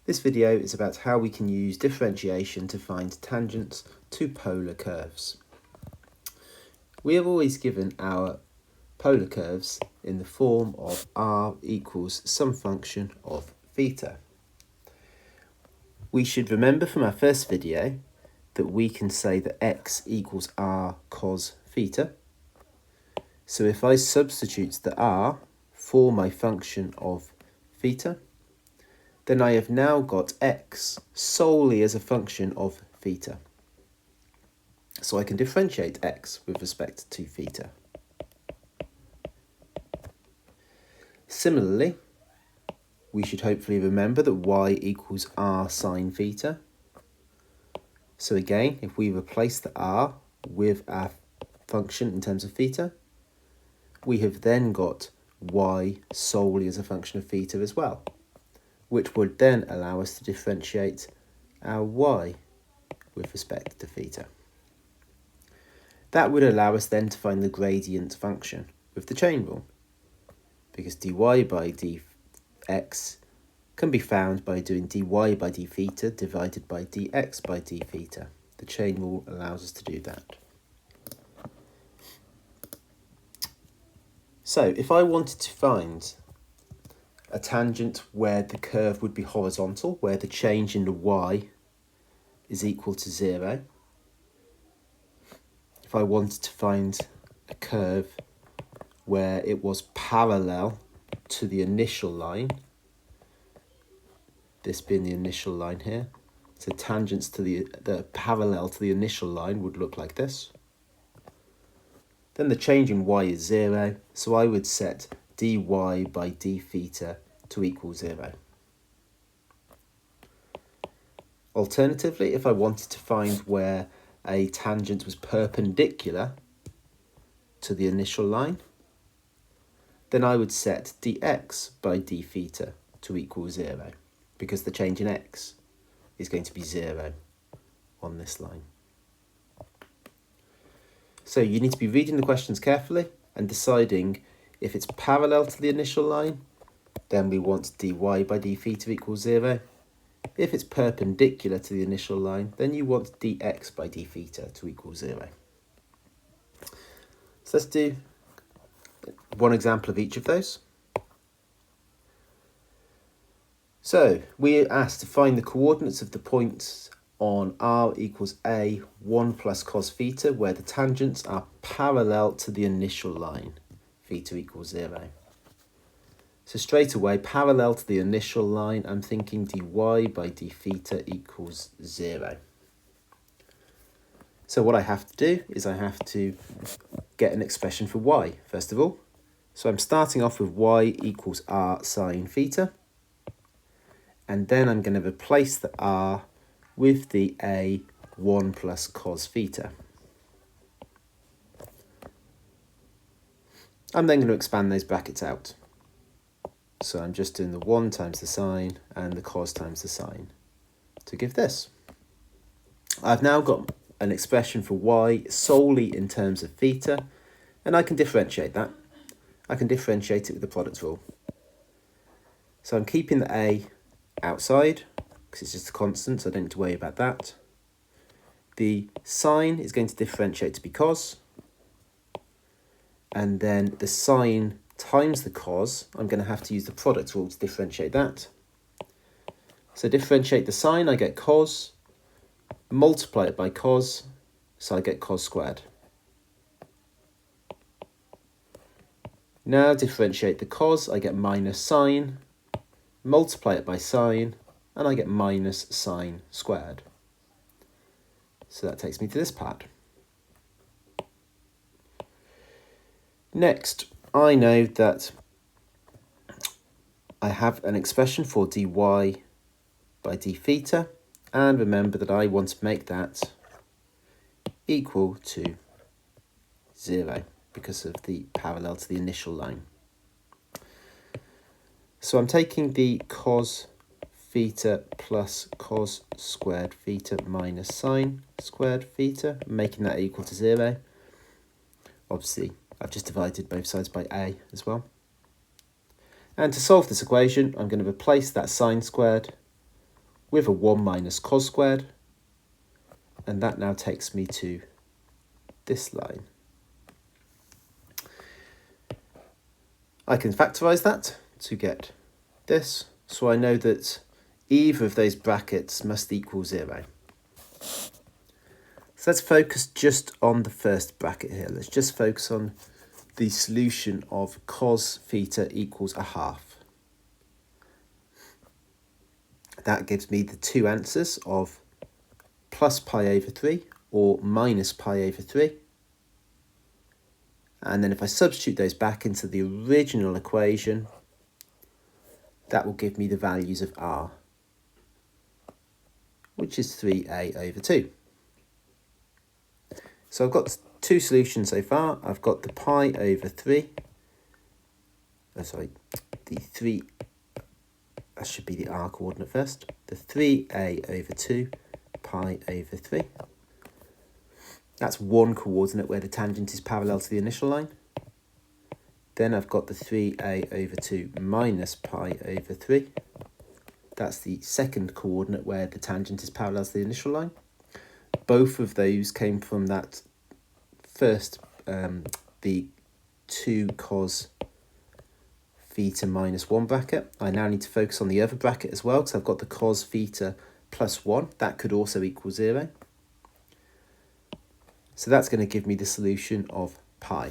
This video is about how we can use differentiation to find tangents to polar curves. We have always given our polar curves in the form of r equals some function of theta. We should remember from our first video that we can say that x equals r cos theta. So if I substitute the r for my function of theta, then I have now got x solely as a function of theta. So I can differentiate x with respect to theta. Similarly, we should hopefully remember that y equals r sine theta. So again, if we replace the r with our function in terms of theta, we have then got y solely as a function of theta as well, which would then allow us to differentiate our y with respect to theta. That would allow us then to find the gradient function with the chain rule, because dy by dx can be found by doing dy by d theta divided by dx by d theta. The chain rule allows us to do that. So if I wanted to find a tangent where the curve would be horizontal, where the change in the y is equal to 0. If I wanted to find a curve where it was parallel to the initial line, this being the initial line here, so tangents to the parallel to the initial line would look like this. Then the change in y is 0, so I would set dy by d theta to equal 0. Alternatively, if I wanted to find where a tangent was perpendicular to the initial line, then I would set dx by d theta to equal 0, because the change in x is going to be 0 on this line. So you need to be reading the questions carefully and deciding if it's parallel to the initial line, then we want dy by d theta equals 0. If it's perpendicular to the initial line, then you want dx by d theta to equal 0. So let's do one example of each of those. So we are asked to find the coordinates of the points on r equals a 1 plus cos theta, where the tangents are parallel to the initial line, theta equals 0. So straight away, parallel to the initial line, I'm thinking dy by d theta equals 0. So what I have to do is I have to get an expression for y, first of all. So I'm starting off with y equals r sine theta. And then I'm going to replace the r with the a 1 plus cos theta. I'm then going to expand those brackets out. So I'm just doing the 1 times the sine and the cos times the sine to give this. I've now got an expression for y solely in terms of theta, and I can differentiate that. I can differentiate it with the product rule. So I'm keeping the a outside, because it's just a constant, so I don't need to worry about that. The sine is going to differentiate to be cos, and then the sine times the cos, I'm going to have to use the product rule to differentiate that. So differentiate the sine, I get cos, multiply it by cos, so I get cos squared. Now differentiate the cos, I get minus sine, multiply it by sine, and I get minus sine squared. So that takes me to this part. Next, I know that I have an expression for dy by d theta, and remember that I want to make that equal to 0 because of the parallel to the initial line. So I'm taking the cos theta plus cos squared theta minus sine squared theta, making that equal to 0. Obviously, I've just divided both sides by a as well. And to solve this equation, I'm going to replace that sine squared with a 1 minus cos squared, and that now takes me to this line. I can factorise that to get this, so I know that either of those brackets must equal 0. So let's focus just on the first bracket here. Let's just focus on the solution of cos theta equals a half. That gives me the two answers of plus pi over 3 or minus pi over 3. And then if I substitute those back into the original equation, that will give me the values of r, which is 3a over 2. So I've got two solutions so far. I've got the pi over 3. The 3, that should be the r coordinate first. The 3a over 2 pi over 3. That's one coordinate where the tangent is parallel to the initial line. Then I've got the 3a over 2 minus pi over 3. That's the second coordinate where the tangent is parallel to the initial line. Both of those came from that first, the 2 cos theta minus 1 bracket. I now need to focus on the other bracket as well, because I've got the cos theta plus 1. That could also equal 0. So that's going to give me the solution of pi.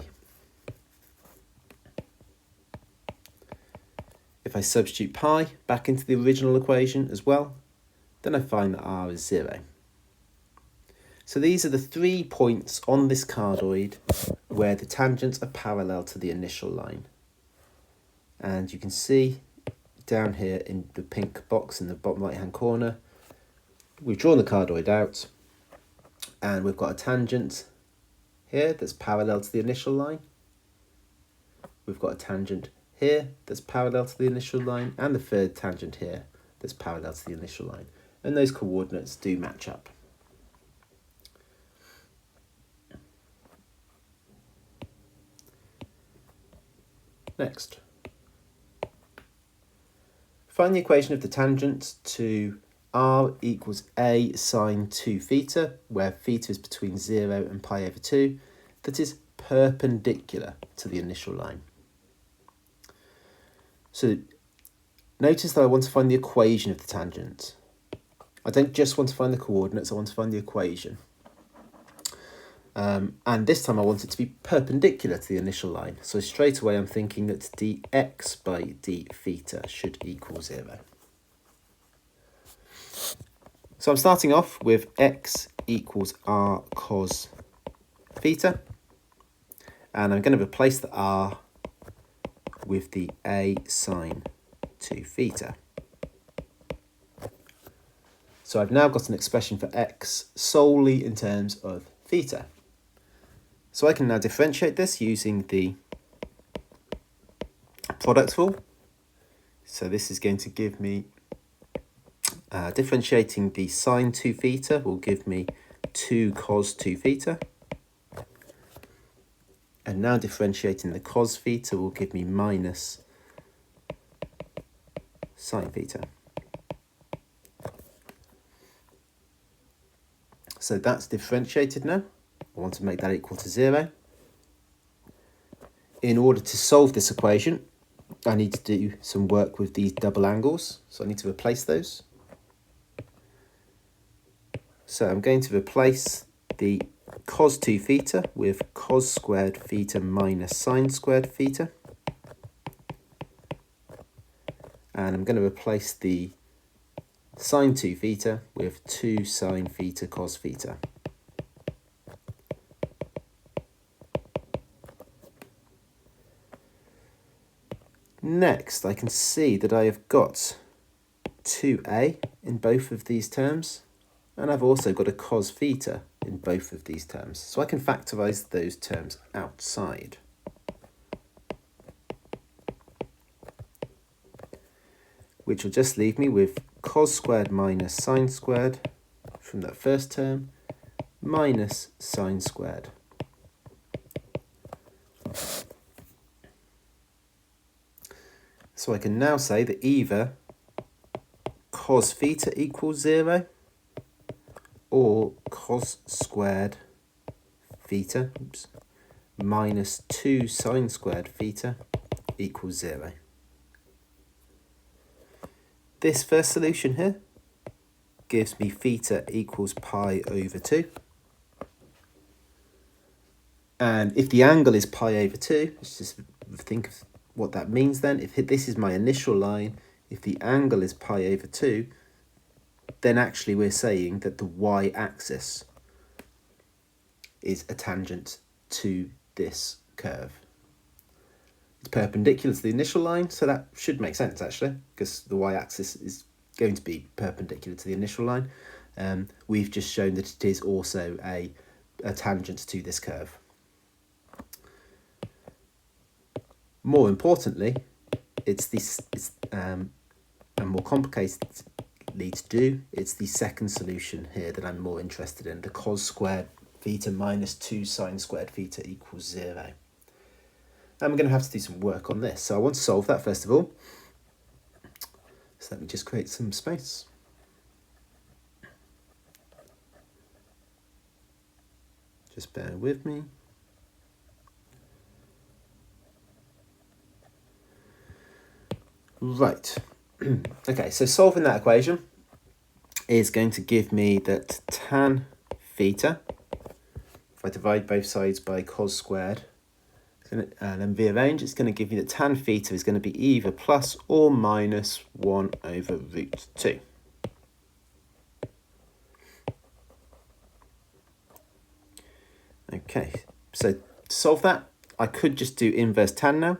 If I substitute pi back into the original equation as well, then I find that r is 0. So these are the 3 points on this cardioid where the tangents are parallel to the initial line. And you can see down here in the pink box in the bottom right hand corner, we've drawn the cardioid out and we've got a tangent here that's parallel to the initial line. We've got a tangent here that's parallel to the initial line, and the third tangent here that's parallel to the initial line. And those coordinates do match up. Next, find the equation of the tangent to r equals a sine 2 theta, where theta is between 0 and pi over 2, that is perpendicular to the initial line. So notice that I want to find the equation of the tangent. I don't just want to find the coordinates, I want to find the equation. And this time I want it to be perpendicular to the initial line. So straight away I'm thinking that dx by d theta should equal 0. So I'm starting off with x equals r cos theta. And I'm going to replace the r with the a sine 2 theta. So I've now got an expression for x solely in terms of theta. So I can now differentiate this using the product rule. So this is going to give me, differentiating the sine 2 theta will give me 2 cos 2 theta. And now differentiating the cos theta will give me minus sine theta. So that's differentiated now. I want to make that equal to 0. In order to solve this equation, I need to do some work with these double angles. So I need to replace those. So I'm going to replace the cos 2 theta with cos squared theta minus sine squared theta. And I'm going to replace the sine 2 theta with 2 sine theta cos theta. Next, I can see that I have got 2a in both of these terms, and I've also got a cos theta in both of these terms. So I can factorise those terms outside. Which will just leave me with cos squared minus sine squared from that first term, minus sine squared. So I can now say that either cos theta equals 0, or cos squared theta minus 2 sine squared theta equals 0. This first solution here gives me theta equals pi over 2. And if the angle is pi over 2, let's just think of what that means then. If this is my initial line, if the angle is pi over 2, then actually we're saying that the y-axis is a tangent to this curve. It's perpendicular to the initial line, so that should make sense actually, because the y-axis is going to be perpendicular to the initial line. We've just shown that it is also a tangent to this curve. More importantly, and more complicatedly to do, it's the second solution here that I'm more interested in, the cos squared theta minus 2 sine squared theta equals 0. I'm going to have to do some work on this, so I want to solve that first of all. So let me just create some space. Just bear with me. Right, okay, so solving that equation is going to give me that tan theta, if I divide both sides by cos squared, and then rearrange, it's going to give me that tan theta is going to be either plus or minus 1 over root 2. Okay, so to solve that, I could just do inverse tan now,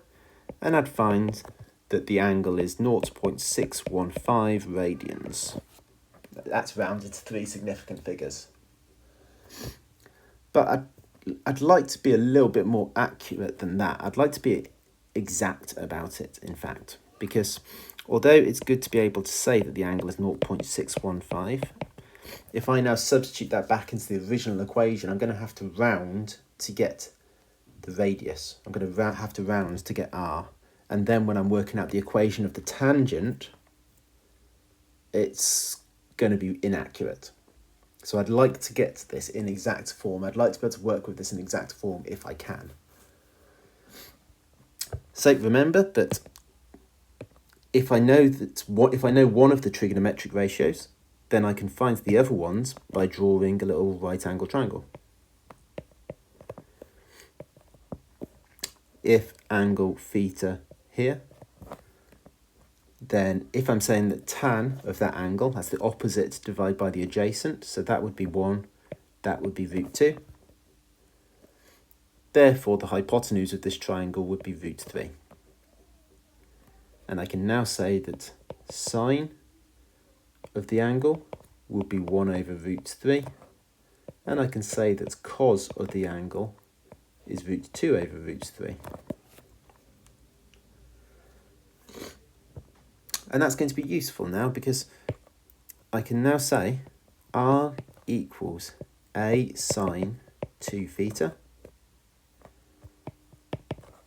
and I'd find that the angle is 0.615 radians. That's rounded to 3 significant figures. But I'd like to be a little bit more accurate than that. I'd like to be exact about it, in fact, because although it's good to be able to say that the angle is 0.615, if I now substitute that back into the original equation, I'm going to have to round to get the radius. I'm going to have to round to get r. And then when I'm working out the equation of the tangent, it's going to be inaccurate. So I'd like to get this in exact form. I'd like to be able to work with this in exact form if I can. So remember that if I know one of the trigonometric ratios, then I can find the other ones by drawing a little right angle triangle. If angle theta here, then if I'm saying that tan of that angle, that's the opposite divided by the adjacent, so that would be 1, that would be root 2. Therefore, the hypotenuse of this triangle would be root 3. And I can now say that sine of the angle would be 1 over root 3. And I can say that cos of the angle is root 2 over root 3. And that's going to be useful now because I can now say r equals a sine 2 theta.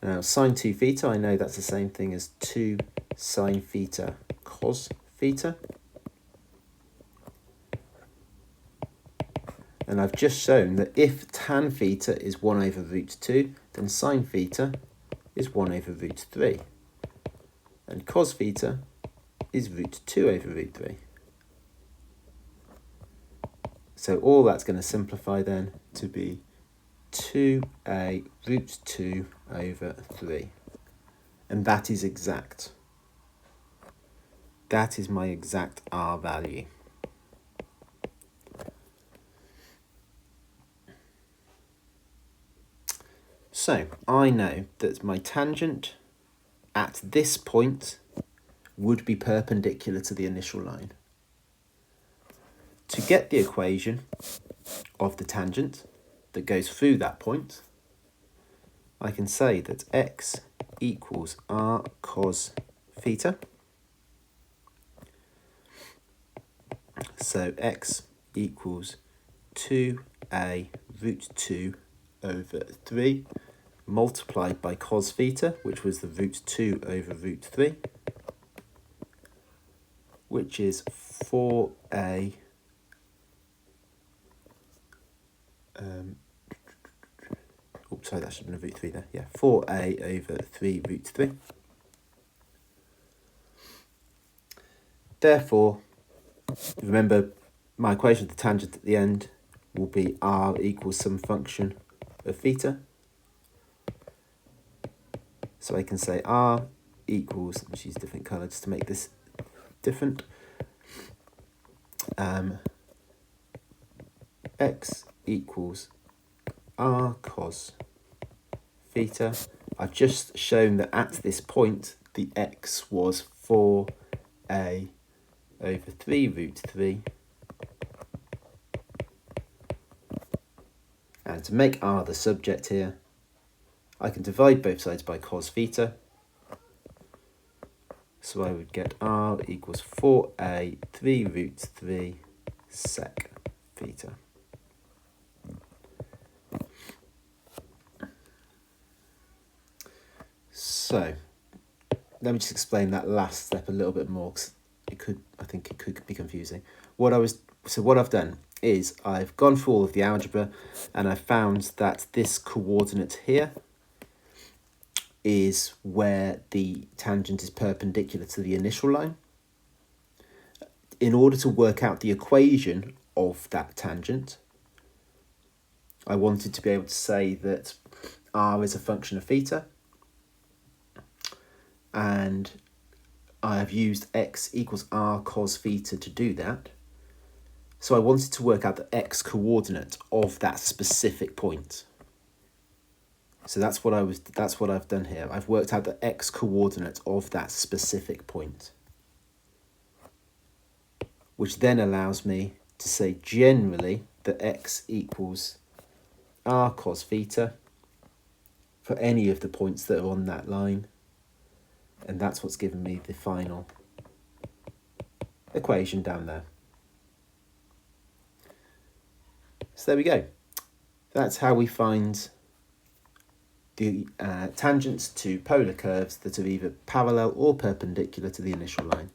Now sine 2 theta, I know that's the same thing as 2 sine theta cos theta. And I've just shown that if tan theta is 1 over root 2, then sine theta is 1 over root 3. And cos theta is root 2 over root 3. So all that's going to simplify then to be 2a root 2 over 3. And that is exact. That is my exact r value. So I know that my tangent at this point would be perpendicular to the initial line. To get the equation of the tangent that goes through that point, I can say that x equals r cos theta. So x equals 2a root 2 over 3 multiplied by cos theta, which was the root 2 over root 3, which is 4a sorry, that should have been a root 3 there. Yeah, 4a over 3 root 3. Therefore, remember my equation of the tangent at the end will be r equals some function of theta. So I can say r equals, let's use a different colour just to make this different. X equals r cos theta. I've just shown that at this point the x was 4a over 3 root 3. And to make r the subject here, I can divide both sides by cos theta. So I would get r equals 4a 3 root 3 sec theta. So let me just explain that last step a little bit more, because I think it could be confusing. What I've done is I've gone through all of the algebra, and I found that this coordinate here is where the tangent is perpendicular to the initial line. In order to work out the equation of that tangent, I wanted to be able to say that r is a function of theta, and I have used x equals r cos theta to do that. So I wanted to work out the x coordinate of that specific point. So that's what I've done here. I've worked out the x coordinate of that specific point, which then allows me to say generally that x equals r cos theta for any of the points that are on that line. And that's what's given me the final equation down there. So there we go. That's how we find the tangents to polar curves that are either parallel or perpendicular to the initial line.